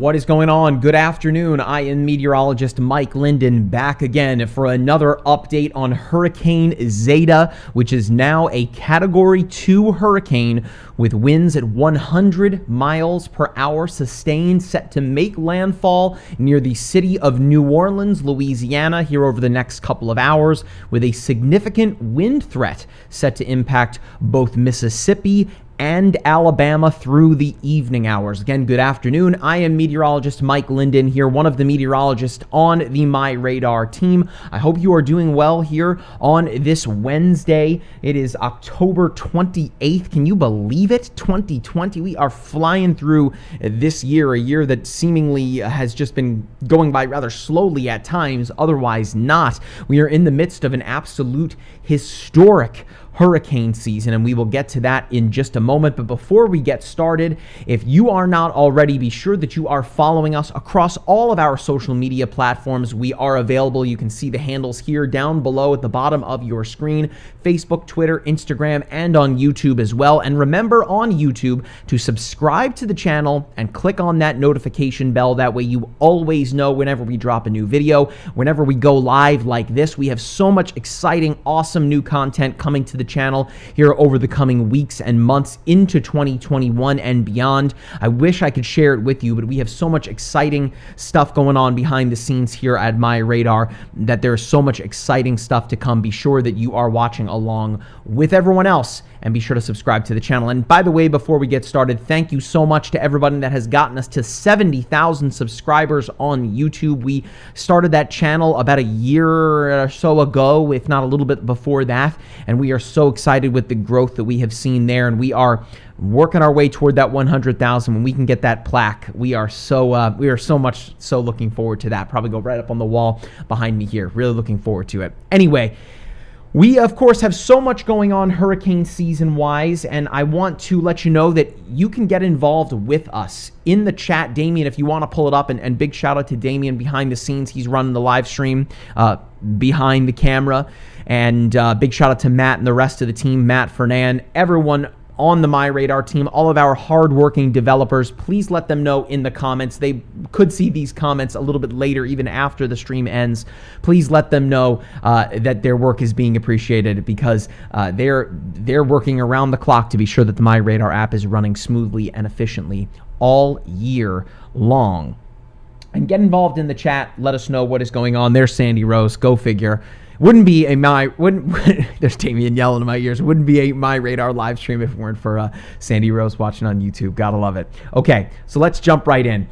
What is going on? Good afternoon. I am meteorologist Mike Linden back again for another update on Hurricane Zeta, which is now a Category 2 hurricane with winds at 100 miles per hour sustained, set to make landfall near the city of New Orleans, Louisiana, here over the next couple of hours, with a significant wind threat set to impact both Mississippi and Alabama through the evening hours. Again, good afternoon. I am meteorologist Mike Linden here, one of the meteorologists on the MyRadar team. I hope you are doing well here on this Wednesday. It is October 28th. Can you believe it? 2020. We are flying through this year, a year that seemingly has just been going by rather slowly at times, otherwise not. We are in the midst of an absolute historic hurricane season, and we will get to that in just a moment. But before we get started, if you are not already, be sure that you are following us across all of our social media platforms. We are available. You can see the handles here down below at the bottom of your screen: Facebook, Twitter, Instagram, and on YouTube as well. And remember on YouTube to subscribe to the channel and click on that notification bell. That way you always know whenever we drop a new video, whenever we go live like this. We have so much exciting, awesome new content coming to the channel here over the coming weeks and months into 2021 and beyond. I wish I could share it with you, but we have so much exciting stuff going on behind the scenes here at MyRadar that there's so much exciting stuff to come. Be sure that you are watching along with everyone else, and be sure to subscribe to the channel. And by the way, before we get started, thank you so much to everybody that has gotten us to 70,000 subscribers on YouTube. We started that channel about a year or so ago, if not a little bit before that, and we are so excited with the growth that we have seen there, and we are working our way toward that 100,000. When we can get that plaque, we are so much looking forward to that. Probably go right up on the wall behind me here. Really looking forward to it. Anyway, we, of course, have so much going on hurricane season-wise, and I want to let you know that you can get involved with us in the chat. Damien, if you want to pull it up, and big shout-out to Damien behind the scenes. He's running the live stream behind the camera, and big shout-out to Matt and the rest of the team, Matt, Fernan, everyone on the MyRadar team, all of our hardworking developers. Please let them know in the comments. They could see these comments a little bit later, even after the stream ends. Please let them know that their work is being appreciated, because they're working around the clock to be sure that the MyRadar app is running smoothly and efficiently all year long. And get involved in the chat. Let us know what is going on. There's Sandy Rose. Go figure. There's Damien yelling in my ears. Wouldn't be a MyRadar live stream if it weren't for Sandy Rose watching on YouTube. Gotta love it. Okay, so let's jump right in.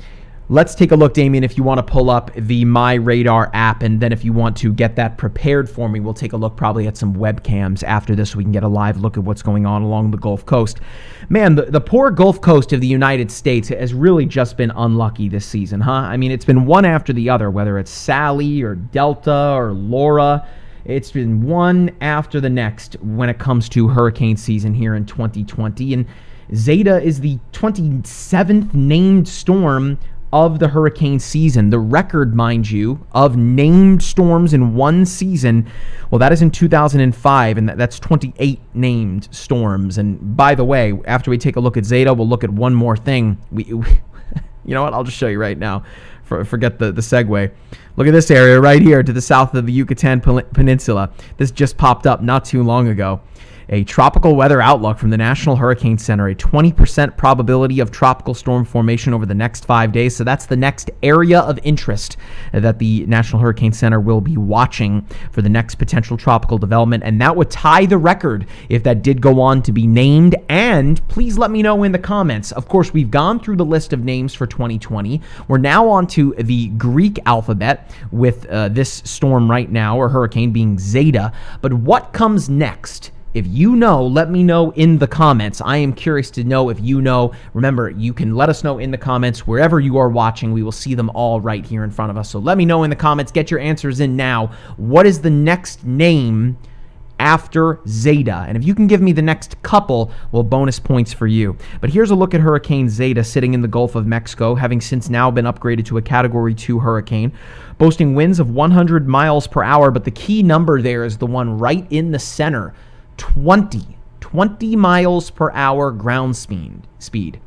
Let's take a look, Damien, if you want to pull up the MyRadar app, and then if you want to get that prepared for me, we'll take a look probably at some webcams after this so we can get a live look at what's going on along the Gulf Coast. Man, the poor Gulf Coast of the United States has really just been unlucky this season, huh? I mean, it's been one after the other, whether it's Sally or Delta or Laura. It's been one after the next when it comes to hurricane season here in 2020. And Zeta is the 27th named storm of the hurricane season. The record, mind you, of named storms in one season, well, that is in 2005, and that's 28 named storms. And by the way, after we take a look at Zeta, we'll look at one more thing. You know what? I'll just show you right now. Forget the segue. Look at this area right here to the south of the Yucatan Peninsula. This just popped up not too long ago. A tropical weather outlook from the National Hurricane Center, a 20% probability of tropical storm formation over the next 5 days. So that's the next area of interest that the National Hurricane Center will be watching for the next potential tropical development. And that would tie the record if that did go on to be named. And please let me know in the comments. Of course, we've gone through the list of names for 2020. We're now on to the Greek alphabet with this storm right now, or hurricane, being Zeta. But what comes next? If you know, let me know in the comments. I am curious to know if you know. Remember, you can let us know in the comments wherever you are watching. We will see them all right here in front of us. So let me know in the comments. Get your answers in now. What is the next name after Zeta? And if you can give me the next couple, well, bonus points for you. But here's a look at Hurricane Zeta sitting in the Gulf of Mexico, having since now been upgraded to a Category 2 hurricane, boasting winds of 100 miles per hour. But the key number there is the one right in the center. 20 miles per hour ground speed.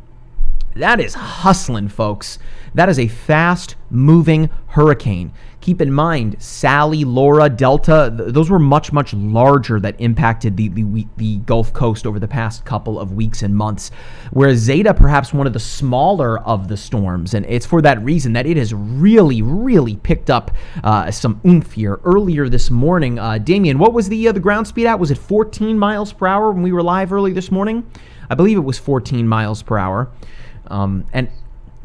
That is hustling, folks. That is a fast-moving hurricane. Keep in mind, Sally, Laura, Delta, those were much, much larger that impacted the Gulf Coast over the past couple of weeks and months, whereas Zeta, perhaps one of the smaller of the storms, and it's for that reason that it has really, really picked up some oomph here. Earlier this morning, Damien, what was the ground speed at? Was it 14 miles per hour when we were live early this morning? I believe it was 14 miles per hour.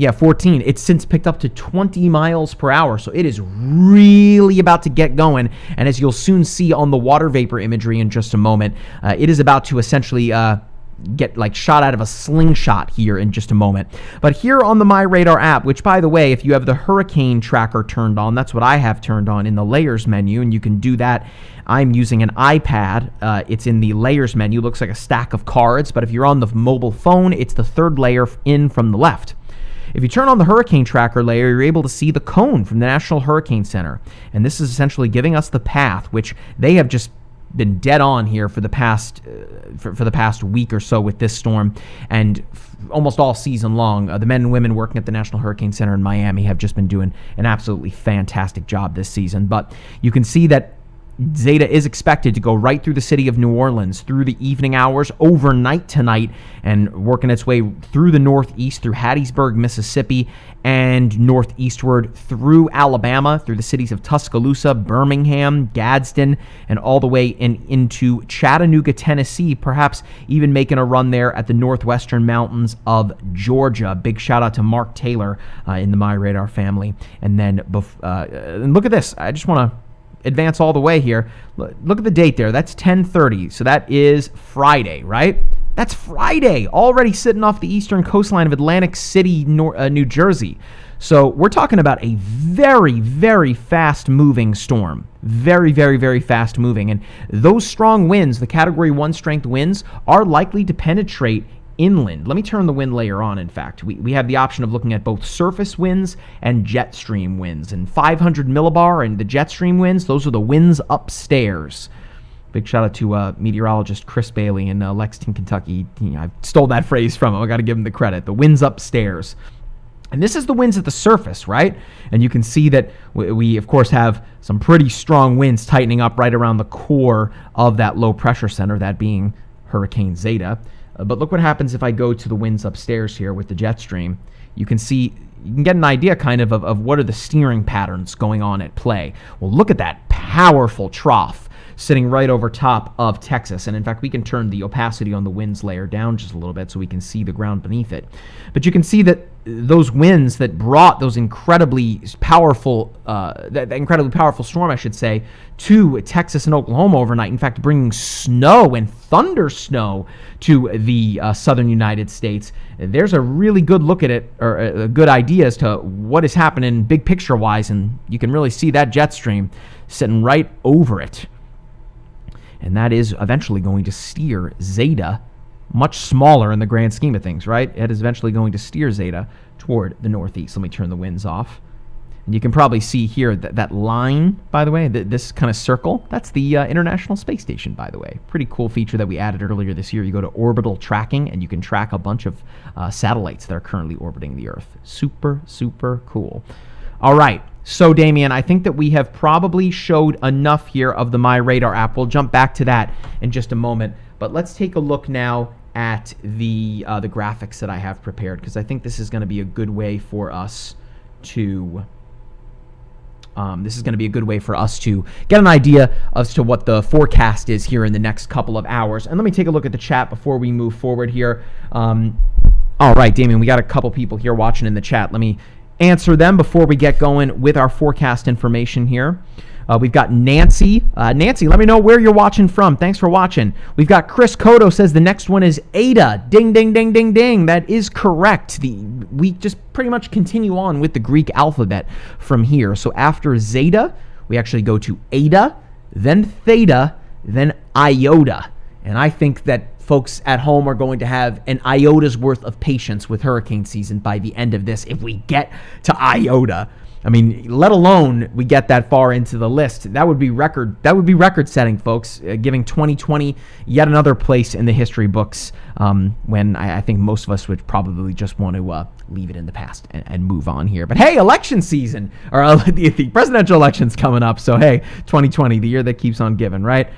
Yeah, 14. It's since picked up to 20 miles per hour, so it is really about to get going. And as you'll soon see on the water vapor imagery in just a moment, it is about to essentially get like shot out of a slingshot here in just a moment. But here on the MyRadar app, which by the way, if you have the hurricane tracker turned on, that's what I have turned on in the layers menu, and you can do that. I'm using an iPad. It's in the layers menu. Looks like a stack of cards, but if you're on the mobile phone, it's the third layer in from the left. If you turn on the hurricane tracker layer, you're able to see the cone from the National Hurricane Center. And this is essentially giving us the path, which they have just been dead on here for the past for the past week or so with this storm, and almost all season long. The men and women working at the National Hurricane Center in Miami have just been doing an absolutely fantastic job this season. But you can see that Zeta is expected to go right through the city of New Orleans through the evening hours, overnight tonight, and working its way through the northeast, through Hattiesburg, Mississippi, and northeastward through Alabama, through the cities of Tuscaloosa, Birmingham, Gadsden, and all the way into Chattanooga, Tennessee, perhaps even making a run there at the northwestern mountains of Georgia. Big shout out to Mark Taylor in the MyRadar family. And then and look at this. I just want to advance all the way here. Look at the date there. That's 10:30. So that is Friday, right? That's Friday, already sitting off the eastern coastline of Atlantic City, New Jersey. So we're talking about a very, very fast-moving storm. Very, very, very fast-moving. And those strong winds, the Category 1 strength winds, are likely to penetrate inland. Let me turn the wind layer on, in fact. We have the option of looking at both surface winds and jet stream winds. And 500 millibar and the jet stream winds, those are the winds upstairs. Big shout out to meteorologist Chris Bailey in Lexington, Kentucky. I stole that phrase from him. I got to give him the credit. The winds upstairs. And this is the winds at the surface, right? And you can see that we of course, have some pretty strong winds tightening up right around the core of that low pressure center, that being Hurricane Zeta. But look what happens if I go to the winds upstairs here with the jet stream. You can see, you can get an idea kind of what are the steering patterns going on at play. Well, look at that powerful trough sitting right over top of Texas. And in fact, we can turn the opacity on the winds layer down just a little bit so we can see the ground beneath it. But you can see that those winds that brought those incredibly powerful, that incredibly powerful storm, I should say, to Texas and Oklahoma overnight, in fact, bringing snow and thunder snow to the southern United States. There's a really good look at it, or a good idea as to what is happening big picture-wise, and you can really see that jet stream sitting right over it. And that is eventually going to steer Zeta, much smaller in the grand scheme of things, right? It is eventually going to steer Zeta toward the northeast. Let me turn the winds off. And you can probably see here that line, by the way, this kind of circle, that's the International Space Station, by the way. Pretty cool feature that we added earlier this year. You go to orbital tracking, and you can track a bunch of satellites that are currently orbiting the Earth. Super, super cool. All right. So, Damien, I think that we have probably showed enough here of the MyRadar app. We'll jump back to that in just a moment. But let's take a look now at the graphics that I have prepared, because I think this is going to be a good way for us to get an idea as to what the forecast is here in the next couple of hours. And let me take a look at the chat before we move forward here. All right, Damien, we got a couple people here watching in the chat. Let me answer them before we get going with our forecast information here. We've got Nancy. Nancy, let me know where you're watching from. Thanks for watching. We've got Chris Cotto says the next one is Ada. Ding, ding, ding, ding, ding. That is correct. We just pretty much continue on with the Greek alphabet from here. So after Zeta, we actually go to Ada, then Theta, then Iota. And I think that folks at home are going to have an iota worth of patience with hurricane season by the end of this if we get to Iota. I mean, let alone we get that far into the list. That would be record setting, folks, giving 2020 yet another place in the history books when I think most of us would probably just want to leave it in the past and move on here. But hey, election season, or the presidential election's coming up. So hey, 2020, the year that keeps on giving, right?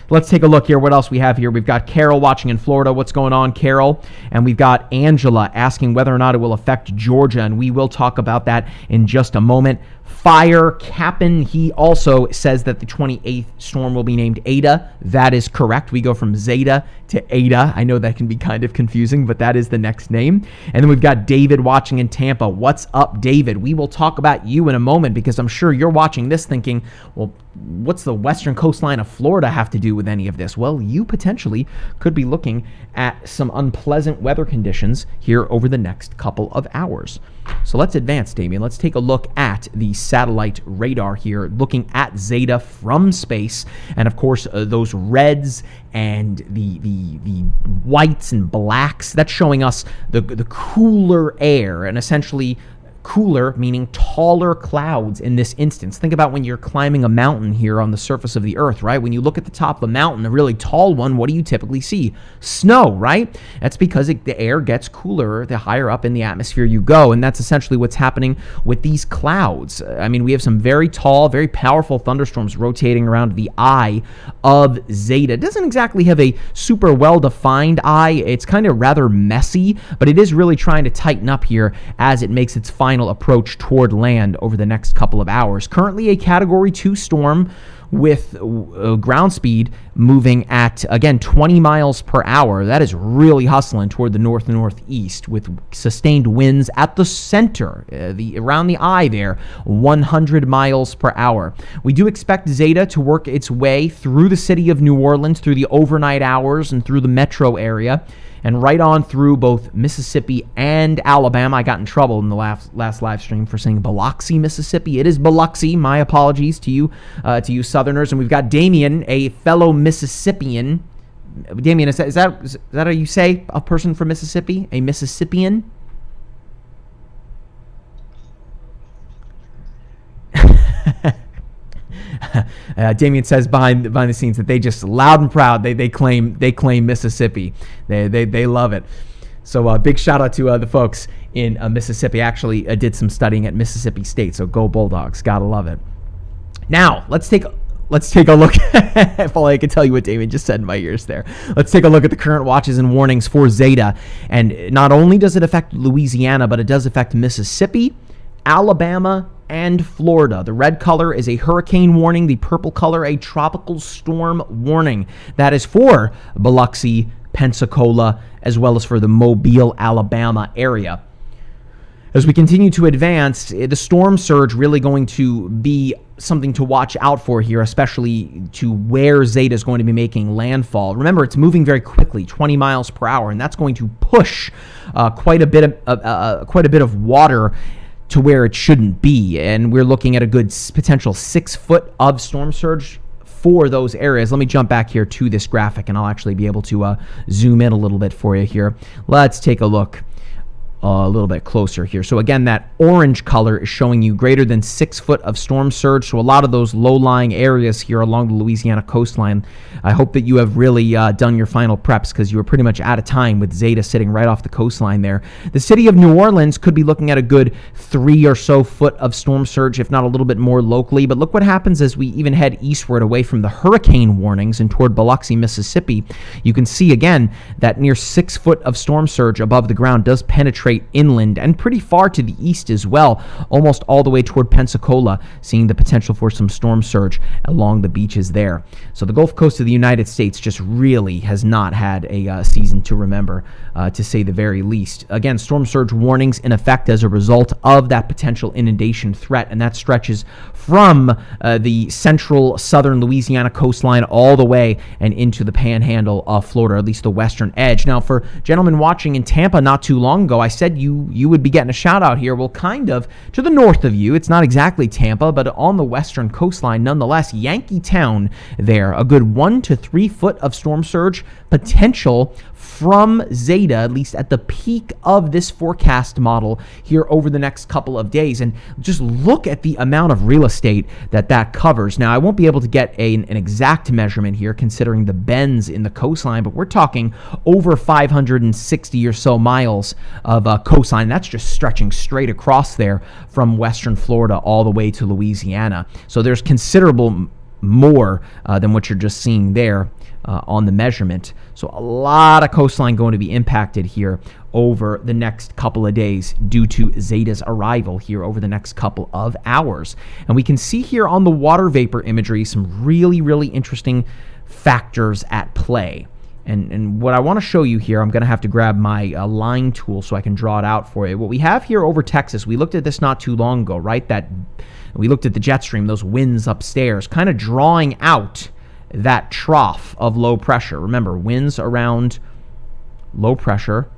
Let's take a look here. What else we have here? We've got Carol watching in Florida. What's going on, Carol? And we've got Angela asking whether or not it will affect Georgia, and we will talk about that in just a moment. Fire Cap'n, he also says that the 28th storm will be named Ada. That is correct. We go from Zeta to Ada. I know that can be kind of confusing, but that is the next name. And then we've got David watching in Tampa. What's up, David? We will talk about you in a moment, because I'm sure you're watching this thinking, well, what's the western coastline of Florida have to do with any of this? Well, you potentially could be looking at some unpleasant weather conditions here over the next couple of hours. So let's advance, Damien. Let's take a look at the satellite radar here, looking at Zeta from space. And of course, those reds and the whites and blacks, that's showing us the cooler air, and essentially cooler meaning taller clouds in this instance. Think about when you're climbing a mountain here on the surface of the earth, right? When you look at the top of a mountain, a really tall one, what do you typically see? Snow, right? That's because the air gets cooler the higher up in the atmosphere you go, and that's essentially what's happening with these clouds. I mean, we have some very tall, very powerful thunderstorms rotating around the eye of Zeta. It doesn't exactly have a super well-defined eye. It's kind of rather messy, but it is really trying to tighten up here as it makes its final approach toward land over the next couple of hours. Currently a Category 2 storm with ground speed moving at, again, 20 miles per hour. That is really hustling toward the north and northeast with sustained winds at the center, around the eye there, 100 miles per hour. We do expect Zeta to work its way through the city of New Orleans, through the overnight hours and through the metro area, and right on through both Mississippi and Alabama. I got in trouble in the last live stream for saying Biloxi, Mississippi. It is Biloxi. My apologies to you Southerners. And we've got Damien, a fellow Mississippian. Damien, is that how you say a person from Mississippi? A Mississippian? Damien says behind the scenes that they just loud and proud they claim Mississippi. They love it. So big shout out to the folks in Mississippi. Actually did some studying at Mississippi State. So go Bulldogs! Gotta love it. Now let's take a look. If only I could tell you what Damien just said in my ears there. Let's take a look at the current watches and warnings for Zeta. And not only does it affect Louisiana, but it does affect Mississippi, Alabama, and Florida. The red color is a hurricane warning. The purple color, a tropical storm warning. That is for Biloxi, Pensacola, as well as for the Mobile, Alabama area. As we continue to advance, the storm surge really going to be something to watch out for here, especially to where Zeta is going to be making landfall. Remember, it's moving very quickly, 20 miles per hour, and that's going to push quite a bit of water to where it shouldn't be. And we're looking at a good potential 6 foot of storm surge for those areas. Let me jump back here to this graphic, and I'll actually be able to zoom in a little bit for you here. Let's take a look a little bit closer here. So again, that orange color is showing you greater than 6 foot of storm surge. So a lot of those low-lying areas here along the Louisiana coastline, I hope that you have really done your final preps, because you were pretty much out of time with Zeta sitting right off the coastline there. The city of New Orleans could be looking at a good 3 or so foot of storm surge, if not a little bit more locally. But look what happens as we even head eastward away from the hurricane warnings and toward Biloxi, Mississippi. You can see again that near 6 foot of storm surge above the ground does penetrate inland and pretty far to the east as well, almost all the way toward Pensacola, seeing the potential for some storm surge along the beaches there. So the Gulf Coast of the United States just really has not had a season to remember, to say the very least. Again, storm surge warnings in effect as a result of that potential inundation threat, and that stretches from the central southern Louisiana coastline all the way and into the Panhandle of Florida, or at least the western edge. Now, for gentlemen watching in Tampa not too long ago, I said you would be getting a shout out here. Well, kind of to the north of you. It's not exactly Tampa, but on the western coastline nonetheless. Yankeetown there, a good 1 to 3 foot of storm surge potential from Zeta, at least at the peak of this forecast model here over the next couple of days. And just look at the amount of real estate that covers. Now, I won't be able to get an exact measurement here considering the bends in the coastline, but we're talking over 560 or so miles of coastline. That's just stretching straight across there from western Florida all the way to Louisiana. So there's considerable more than what you're just seeing there on the measurement. So a lot of coastline going to be impacted here over the next couple of days due to Zeta's arrival here over the next couple of hours. And we can see here on the water vapor imagery some really, really interesting factors at play. And what I want to show you here, I'm going to have to grab my line tool so I can draw it out for you. What we have here over Texas, we looked at this not too long ago, right? We looked at the jet stream, those winds upstairs, kind of drawing out that trough of low pressure. Remember, winds around low pressure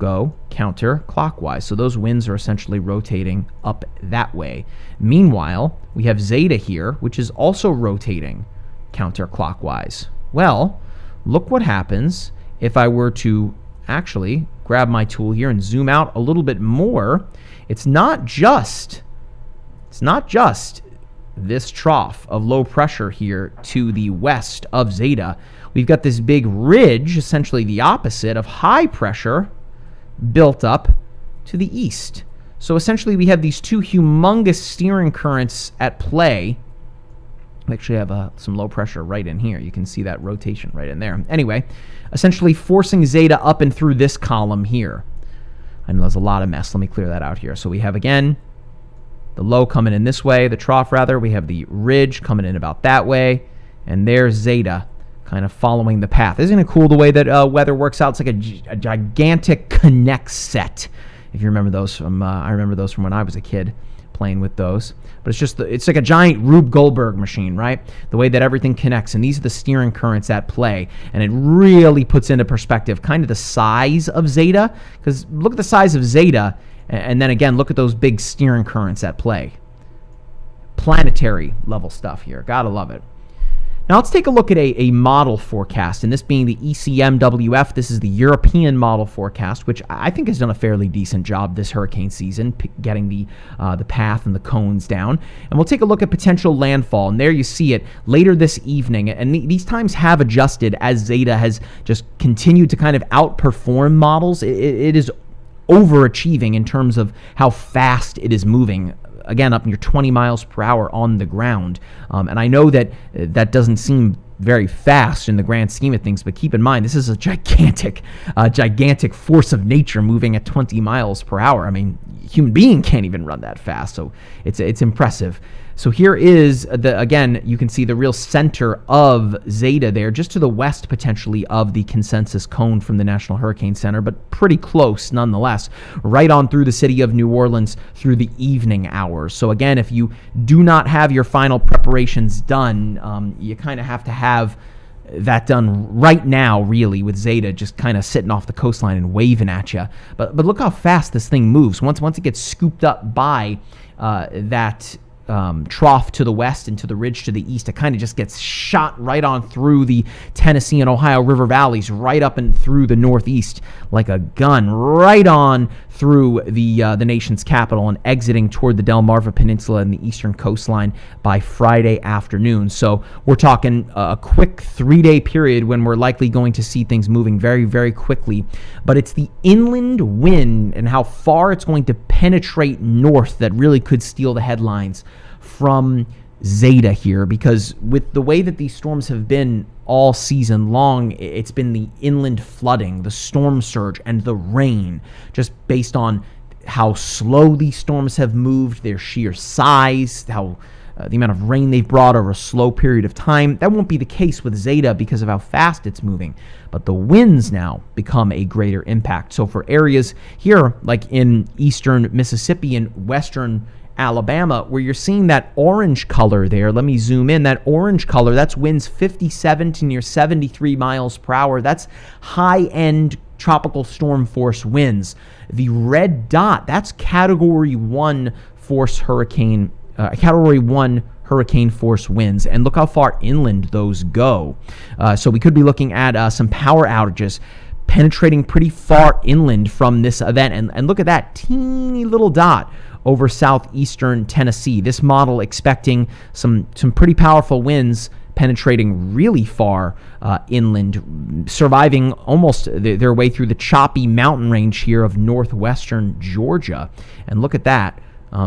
go counterclockwise. So those winds are essentially rotating up that way. Meanwhile, we have Zeta here, which is also rotating counterclockwise. Well, look what happens if I were to actually grab my tool here and zoom out a little bit more. It's not just this trough of low pressure here to the west of Zeta. We've got this big ridge, essentially the opposite of high pressure, built up to the east. So essentially we have these two humongous steering currents at play. We actually have some low pressure right in here. You can see that rotation right in there. Anyway, essentially forcing Zeta up and through this column here. I know there's a lot of mess. Let me clear that out here. So we have, again, the low coming in this way, the trough rather. We have the ridge coming in about that way. And there's Zeta kind of following the path. Isn't it cool the way that weather works out? It's like a gigantic connect set. If you remember those from, I remember those from when I was a kid playing with those. But it's like a giant Rube Goldberg machine, right? The way that everything connects. And these are the steering currents at play. And it really puts into perspective kind of the size of Zeta. Because look at the size of Zeta. And then again, look at those big steering currents at play. Planetary level stuff here. Gotta love it. Now let's take a look at a model forecast, and this being the ECMWF. This is the European model forecast, which I think has done a fairly decent job this hurricane season, getting the path and the cones down. And we'll take a look at potential landfall, and there you see it later this evening. And these times have adjusted as Zeta has just continued to kind of outperform models. It is overachieving in terms of how fast it is moving. Again, up near 20 miles per hour on the ground. And I know that doesn't seem very fast in the grand scheme of things, but keep in mind, this is a gigantic force of nature moving at 20 miles per hour. I mean, human being can't even run that fast, so it's impressive. So here is, again, you can see the real center of Zeta there, just to the west potentially of the consensus cone from the National Hurricane Center, but pretty close nonetheless, right on through the city of New Orleans through the evening hours. So again, if you do not have your final preparations done, you kind of have to have that done right now, really, with Zeta just kind of sitting off the coastline and waving at you. But look how fast this thing moves. Once it gets scooped up by that trough to the west and to the ridge to the east, it kind of just gets shot right on through the Tennessee and Ohio River valleys, right up and through the northeast like a gun, right on through the nation's capital and exiting toward the Delmarva Peninsula and the eastern coastline by Friday afternoon. So we're talking a quick 3-day period when we're likely going to see things moving very, very quickly. But it's the inland wind and how far it's going to penetrate north that really could steal the headlines from Zeta here, because with the way that these storms have been all season long, it's been the inland flooding, the storm surge, and the rain, just based on how slow these storms have moved, their sheer size, how the amount of rain they've brought over a slow period of time. That won't be the case with Zeta because of how fast it's moving. But the winds now become a greater impact. So for areas here, like in eastern Mississippi and western Alabama, where you're seeing that orange color there, let me zoom in, that orange color, that's winds 57 to near 73 miles per hour. That's high-end tropical storm force winds. The red dot, that's Category 1 force hurricane, Category 1 hurricane force winds, and look how far inland those go. So we could be looking at some power outages. penetrating pretty far inland from this event. And look at that teeny little dot over southeastern Tennessee. This model expecting some pretty powerful winds penetrating really far inland, surviving almost their way through the choppy mountain range here of northwestern Georgia. And look at that,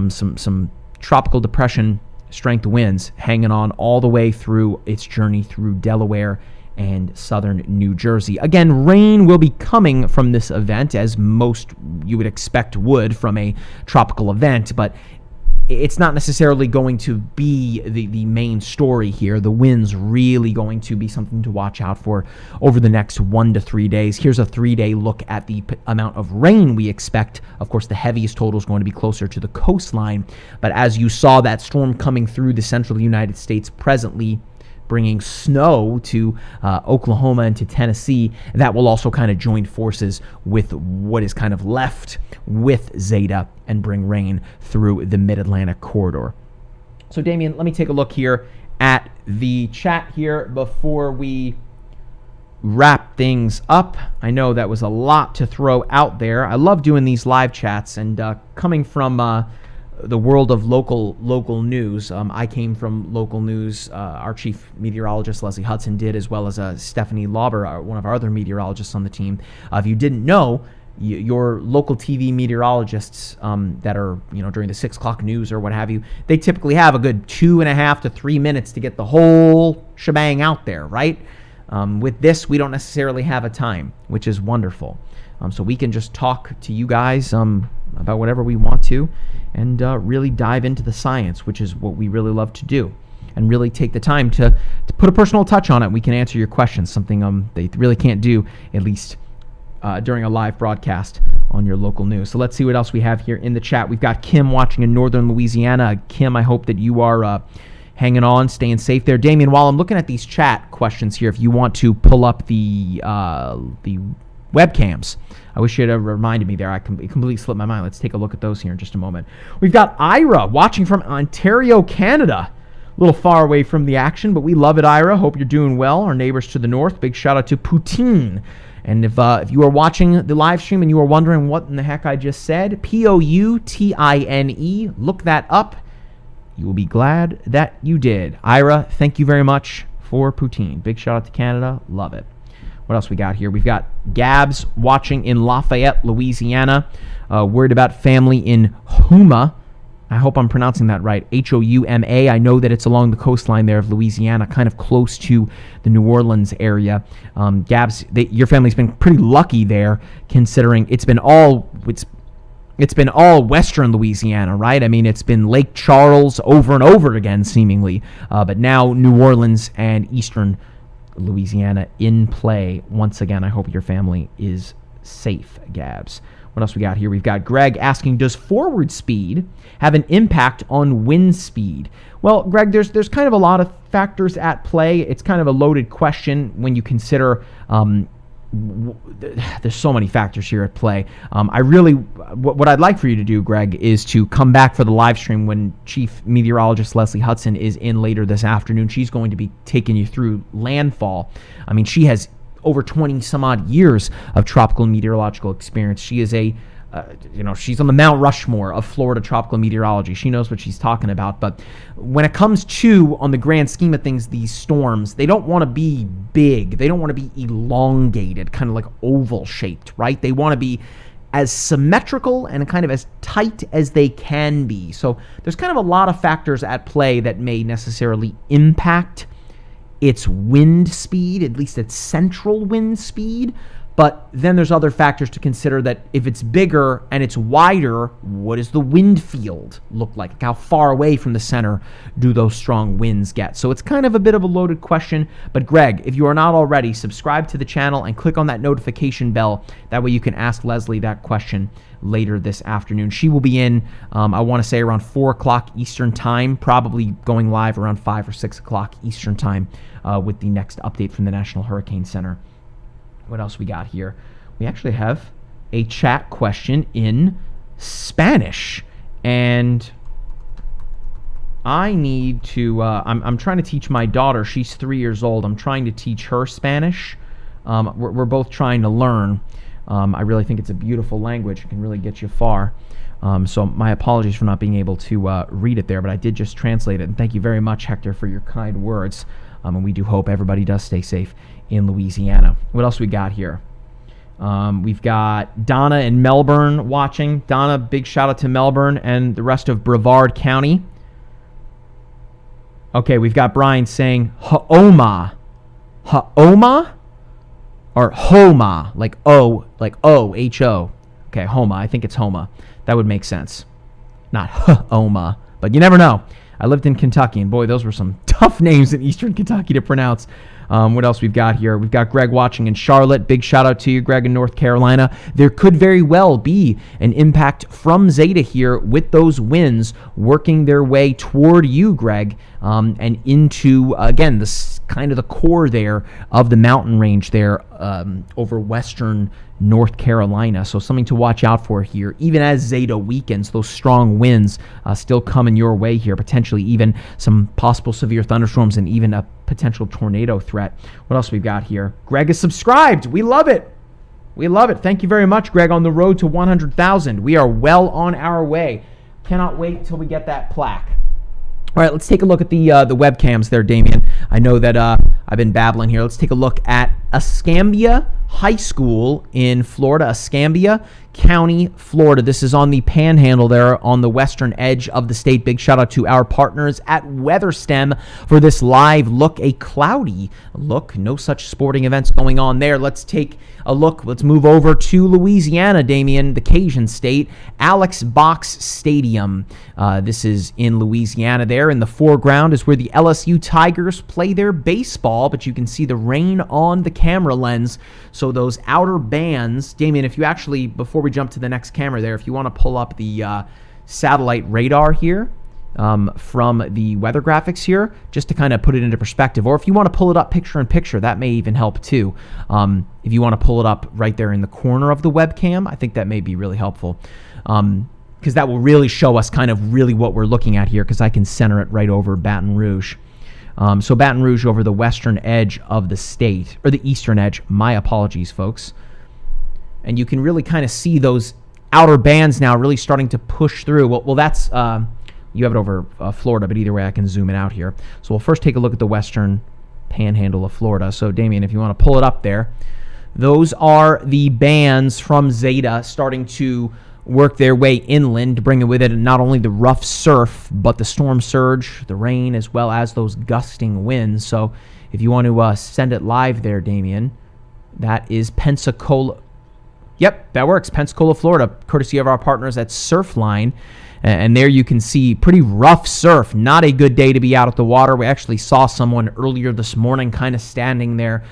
some tropical depression strength winds hanging on all the way through its journey through Delaware and southern New Jersey. Again, rain will be coming from this event, as most you would expect would from a tropical event, but it's not necessarily going to be the main story here. The wind's really going to be something to watch out for over the next 1 to 3 days. Here's a 3-day look at the amount of rain we expect. Of course, the heaviest total is going to be closer to the coastline, but as you saw that storm coming through the central United States presently, bringing snow to Oklahoma and to Tennessee, that will also kind of join forces with what is kind of left with Zeta and bring rain through the Mid-Atlantic corridor. So Damien, let me take a look here at the chat here before we wrap things up. I know that was a lot to throw out there. I love doing these live chats, and coming from the world of local news. I came from local news. Our chief meteorologist, Leslie Hudson, did, as well as Stephanie Lauber, one of our other meteorologists on the team. If you didn't know, your local TV meteorologists that are, during the 6 o'clock news or what have you, they typically have a good 2.5 to 3 minutes to get the whole shebang out there, right? With this, we don't necessarily have a time, which is wonderful. So we can just talk to you guys about whatever we want to, and really dive into the science, which is what we really love to do, and really take the time to put a personal touch on it. We can answer your questions, something they really can't do, at least during a live broadcast on your local news. So let's see what else we have here in the chat. We've got Kim watching in northern Louisiana. Kim, I hope that you are hanging on, staying safe there. Damien, while I'm looking at these chat questions here, if you want to pull up the webcams, I wish you had reminded me there. It completely slipped my mind. Let's take a look at those here in just a moment. We've got Ira watching from Ontario, Canada. A little far away from the action, but we love it, Ira. Hope you're doing well. Our neighbors to the north. Big shout out to Poutine. And if you are watching the live stream and you are wondering what in the heck I just said, Poutine, look that up. You will be glad that you did. Ira, thank you very much for Poutine. Big shout out to Canada. Love it. What else we got here? We've got Gabs watching in Lafayette, Louisiana. Worried about family in Houma. I hope I'm pronouncing that right. Houma. I know that it's along the coastline there of Louisiana, kind of close to the New Orleans area. Gabs, your family's been pretty lucky there, considering it's been all western Louisiana, right? I mean, it's been Lake Charles over and over again, seemingly. But now New Orleans and eastern Louisiana in play once again. I hope your family is safe, Gabs. What else we got here? We've got Greg asking, does forward speed have an impact on wind speed? Well, Greg, there's kind of a lot of factors at play. It's kind of a loaded question when you consider there's so many factors here at play. What I'd like for you to do, Greg, is to come back for the live stream when Chief Meteorologist Leslie Hudson is in later this afternoon. She's going to be taking you through landfall. I mean, she has over 20 some odd years of tropical meteorological experience. She is she's on the Mount Rushmore of Florida tropical meteorology. She knows what she's talking about. But when it comes to, on the grand scheme of things, these storms, they don't want to be big. They don't want to be elongated, kind of like oval shaped, right? They want to be as symmetrical and kind of as tight as they can be. So there's kind of a lot of factors at play that may necessarily impact its wind speed, at least its central wind speed. But then there's other factors to consider, that if it's bigger and it's wider, what does the wind field look like? How far away from the center do those strong winds get? So it's kind of a bit of a loaded question. But Greg, if you are not already, subscribe to the channel and click on that notification bell. That way you can ask Leslie that question later this afternoon. She will be in, I want to say, around 4 o'clock Eastern time, probably going live around 5 or 6 o'clock Eastern time with the next update from the National Hurricane Center. What else we got here? We actually have a chat question in Spanish, and I need to, I'm trying to teach my daughter. She's 3 years old. I'm trying to teach her Spanish. We're both trying to learn. I really think it's a beautiful language. It can really get you far. So my apologies for not being able to read it there, but I did just translate it. And thank you very much, Hector, for your kind words. And we do hope everybody does stay safe in Louisiana. What else we got here? We've got Donna in Melbourne watching. Donna, big shout out to Melbourne and the rest of Brevard County. Okay, we've got Brian saying Haoma. Haoma? Or Homa, like O, H-O. Okay, Homa. I think it's Homa. That would make sense. Not Homa, but you never know. I lived in Kentucky, and boy, those were some tough names in Eastern Kentucky to pronounce. What else we've got here? We've got Greg watching in Charlotte. Big shout out to you, Greg, in North Carolina. There could very well be an impact from Zeta here with those winds working their way toward you, Greg, and into, again, this kind of the core there of the mountain range there over western North Carolina. So something to watch out for here. Even as Zeta weakens, those strong winds still coming your way here. Potentially even some possible severe thunderstorms and even a potential tornado threat. What else we've got here? Greg is subscribed. We love it. We love it. Thank you very much, Greg, on the road to 100,000. We are well on our way. Cannot wait till we get that plaque. All right, let's take a look at the webcams there, Damien. I know that I've been babbling here. Let's take a look at Escambia High School in Florida, Escambia County, Florida. This is on the Panhandle there on the western edge of the state. Big shout out to our partners at WeatherStem for this live look. A cloudy look. No such sporting events going on there. Let's take a look. Let's move over to Louisiana, Damien, the Cajun state. Alex Box Stadium. This is in Louisiana there. In the foreground is where the LSU Tigers play their baseball, but you can see the rain on the camera lens. So those outer bands, Damien, if you actually, before we jump to the next camera there, if you want to pull up the satellite radar here from the weather graphics here, just to kind of put it into perspective, or if you want to pull it up picture in picture, that may even help too. If you want to pull it up right there in the corner of the webcam, I think that may be really helpful. Because that will really show us kind of really what we're looking at here, because I can center it right over Baton Rouge. So Baton Rouge over the western edge of the state, or the eastern edge. My apologies, folks. And you can really kind of see those outer bands now really starting to push through. Well, that's, you have it over Florida, but either way I can zoom it out here. So we'll first take a look at the western panhandle of Florida. So Damien, if you want to pull it up there, those are the bands from Zeta starting to work their way inland, bringing with it not only the rough surf, but the storm surge, the rain, as well as those gusting winds. So if you want to send it live there, Damien, that is Pensacola. Yep, that works. Pensacola, Florida, courtesy of our partners at Surfline. And there you can see pretty rough surf. Not a good day to be out at the water. We actually saw someone earlier this morning kind of standing there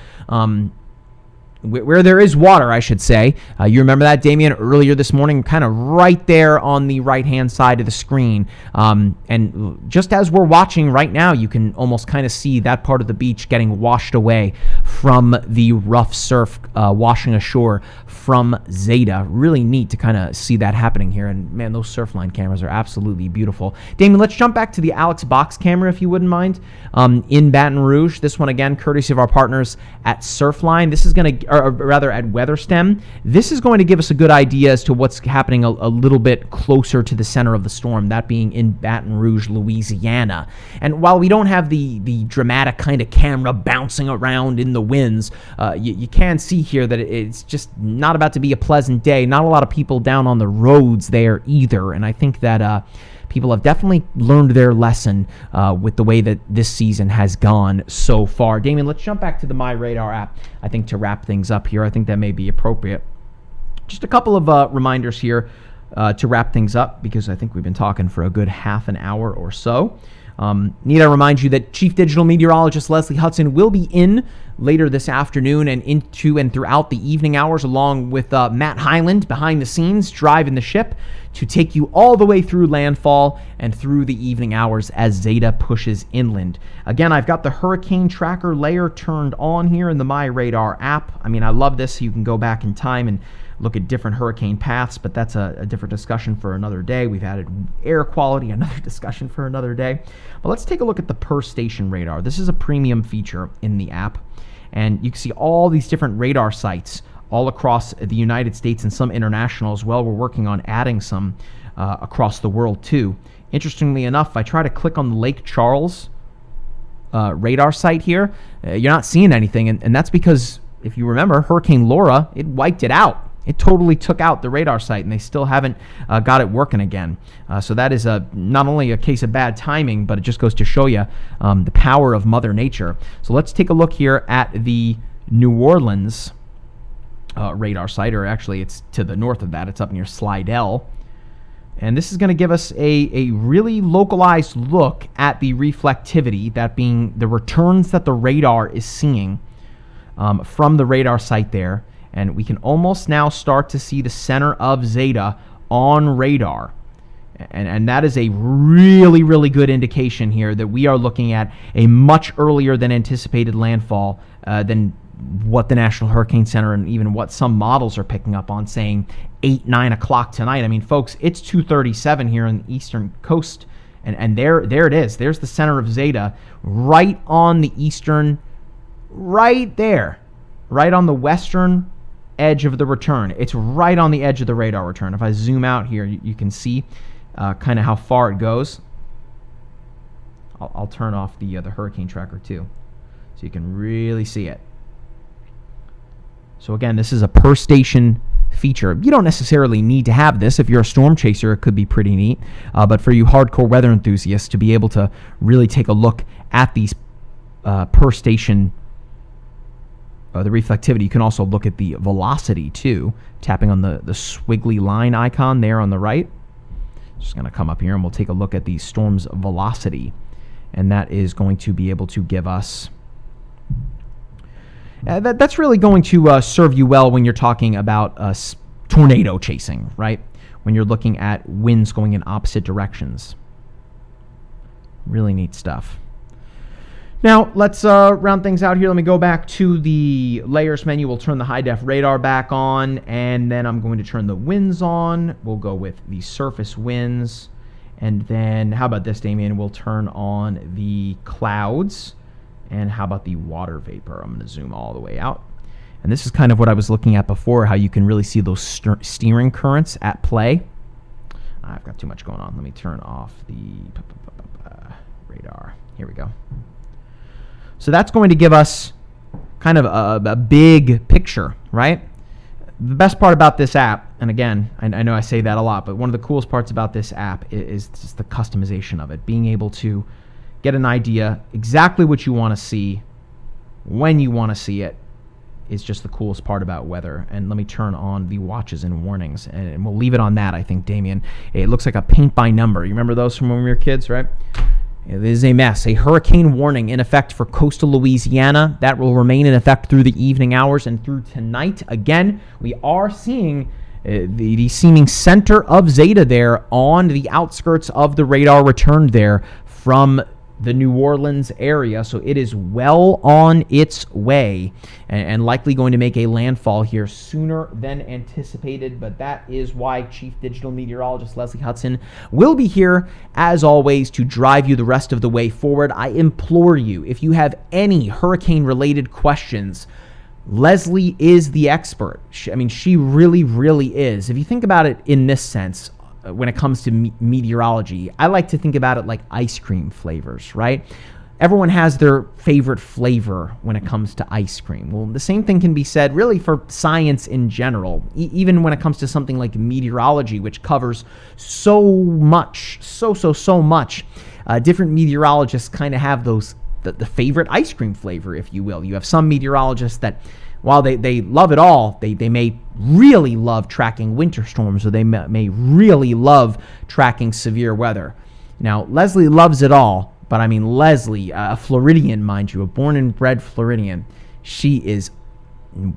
where there is water, I should say. You remember that, Damien, earlier this morning, kind of right there on the right-hand side of the screen. And just as we're watching right now, you can almost kind of see that part of the beach getting washed away from the rough surf washing ashore from Zeta. Really neat to kind of see that happening here. And, man, those Surfline cameras are absolutely beautiful. Damien, let's jump back to the Alex Box camera, if you wouldn't mind, in Baton Rouge. This one, again, courtesy of our partners at Surfline. This is going to, or rather at WeatherStem. This is going to give us a good idea as to what's happening a little bit closer to the center of the storm, that being in Baton Rouge, Louisiana. And while we don't have the dramatic kind of camera bouncing around in the winds, you can see here that it's just not about to be a pleasant day. Not a lot of people down on the roads there either. And I think that people have definitely learned their lesson with the way that this season has gone so far. Damien, let's jump back to the MyRadar app, I think, to wrap things up here. I think that may be appropriate. Just a couple of reminders here to wrap things up, because I think we've been talking for a good half an hour or so. Need to remind you that Chief Digital Meteorologist Leslie Hudson will be in later this afternoon and into and throughout the evening hours, along with Matt Hyland behind the scenes driving the ship to take you all the way through landfall and through the evening hours as Zeta pushes inland. Again, I've got the hurricane tracker layer turned on here in the MyRadar app. I mean, I love this. You can go back in time and look at different hurricane paths, but that's a different discussion for another day. We've added air quality, another discussion for another day. But let's take a look at the per station radar. This is a premium feature in the app. And you can see all these different radar sites all across the United States and some international as well. We're working on adding some across the world too. Interestingly enough, if I try to click on the Lake Charles radar site here, you're not seeing anything. And that's because, if you remember, Hurricane Laura, it wiped it out. It totally took out the radar site, and they still haven't got it working again. So that is not only a case of bad timing, but it just goes to show you the power of Mother Nature. So let's take a look here at the New Orleans radar site, or actually it's to the north of that. It's up near Slidell. And this is going to give us a really localized look at the reflectivity, that being the returns that the radar is seeing from the radar site there. And we can almost now start to see the center of Zeta on radar. And that is a really, really good indication here that we are looking at a much earlier than anticipated landfall than what the National Hurricane Center and even what some models are picking up on, saying 8, 9 o'clock tonight. I mean, folks, it's 2:37 here on the eastern coast. And there it is. There's the center of Zeta right on the eastern, right there, right on the western edge of the return. It's right on the edge of the radar return. If I zoom out here, you can see kind of how far it goes. I'll turn off the hurricane tracker too, so you can really see it. So again, this is a per station feature. You don't necessarily need to have this. If you're a storm chaser, it could be pretty neat. But for you hardcore weather enthusiasts, to be able to really take a look at these per station the reflectivity. You can also look at the velocity too, tapping on the squiggly line icon there on the right. Just going to come up here and we'll take a look at the storm's velocity. And that is going to be able to give us... that's really going to serve you well when you're talking about tornado chasing, right? When you're looking at winds going in opposite directions. Really neat stuff. Now, let's round things out here. Let me go back to the layers menu. We'll turn the high-def radar back on, and then I'm going to turn the winds on. We'll go with the surface winds. And then, how about this, Damien? We'll turn on the clouds. And how about the water vapor? I'm going to zoom all the way out. And this is kind of what I was looking at before, how you can really see those steering currents at play. I've got too much going on. Let me turn off the radar. Here we go. So that's going to give us kind of a big picture, right? The best part about this app, and again, I know I say that a lot, but one of the coolest parts about this app is just the customization of it. Being able to get an idea exactly what you want to see, when you want to see it, is just the coolest part about weather. And let me turn on the watches and warnings, and we'll leave it on that, I think, Damien. It looks like a paint by number. You remember those from when we were kids, right? It is a mess. A hurricane warning in effect for coastal Louisiana. That will remain in effect through the evening hours and through tonight. Again, we are seeing the seeming center of Zeta there on the outskirts of the radar return there from the New Orleans area. So it is well on its way and likely going to make a landfall here sooner than anticipated. But that is why Chief Digital Meteorologist Leslie Hudson will be here, as always, to drive you the rest of the way forward. I implore you, if you have any hurricane-related questions, Leslie is the expert. She really, really is. If you think about it in this sense, when it comes to meteorology, I like to think about it like ice cream flavors, right? Everyone has their favorite flavor when it comes to ice cream. Well, the same thing can be said really for science in general, even when it comes to something like meteorology, which covers so much, so much. Different meteorologists kind of have those, the favorite ice cream flavor, if you will. You have some meteorologists that, while they love it all, they may really love tracking winter storms, or they may really love tracking severe weather. Now, Leslie loves it all, but I mean, Leslie, a Floridian, mind you, a born and bred Floridian, she is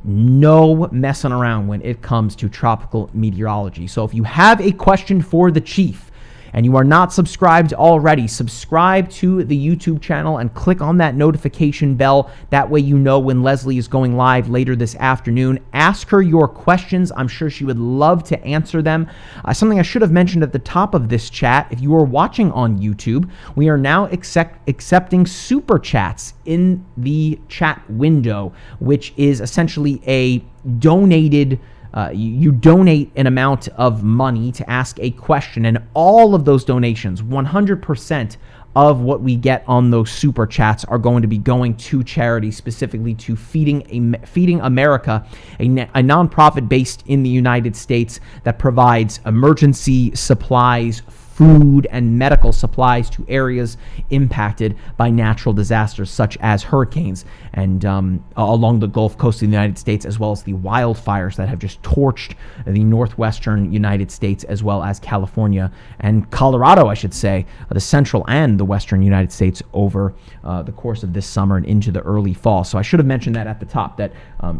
no messing around when it comes to tropical meteorology. So if you have a question for the chief, and you are not subscribed already, subscribe to the YouTube channel and click on that notification bell. That way you know when Leslie is going live later this afternoon. Ask her your questions. I'm sure she would love to answer them. Something I should have mentioned at the top of this chat, if you are watching on YouTube, we are now accepting super chats in the chat window, which is essentially a donated you donate an amount of money to ask a question, and all of those donations, 100% of what we get on those super chats, are going to be going to charity, specifically to Feeding America, a nonprofit based in the United States that provides emergency supplies, food, and medical supplies to areas impacted by natural disasters such as hurricanes and along the Gulf Coast of the United States, as well as the wildfires that have just torched the northwestern United States, as well as California and Colorado, I should say, the central and the western United States over the course of this summer and into the early fall. So I should have mentioned that at the top, that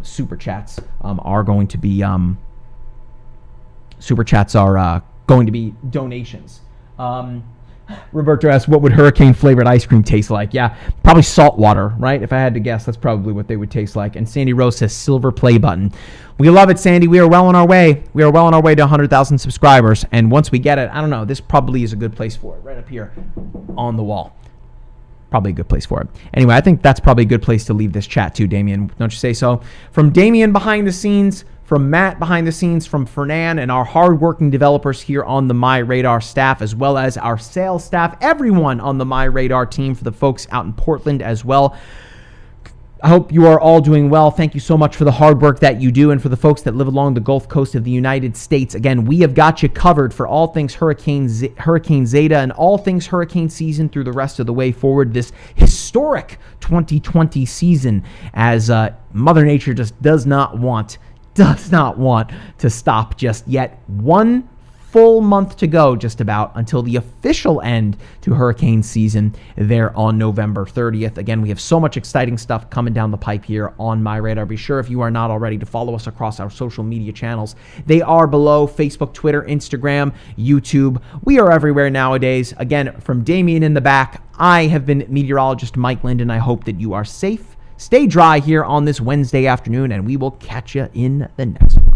super chats are going to be donations. Roberto asks, what would hurricane flavored ice cream taste like? Yeah, probably salt water, right? If I had to guess, that's probably what they would taste like. And Sandy Rose says silver play button. We love it, Sandy. We are well on our way. We are well on our way to 100,000 subscribers. And once we get it, I don't know, this probably is a good place for it, right up here on the wall. Probably a good place for it. Anyway, I think that's probably a good place to leave this chat too, Damien. Don't you say so? From Damien behind the scenes, from Matt behind the scenes, from Fernan and our hardworking developers here on the MyRadar staff, as well as our sales staff, everyone on the MyRadar team, for the folks out in Portland as well. I hope you are all doing well. Thank you so much for the hard work that you do. And for the folks that live along the Gulf Coast of the United States, again, we have got you covered for all things Hurricane Zeta and all things hurricane season through the rest of the way forward, this historic 2020 season, as Mother Nature just does not want to stop just yet. One full month to go, just about, until the official end to hurricane season there on November 30th. Again, we have so much exciting stuff coming down the pipe here on MyRadar. Be sure, if you are not already, to follow us across our social media channels. They are below: Facebook, Twitter, Instagram, YouTube. We are everywhere nowadays. Again, from Damien in the back, I have been meteorologist Mike Linden. I hope that you are safe. Stay dry here on this Wednesday afternoon, and we will catch you in the next one.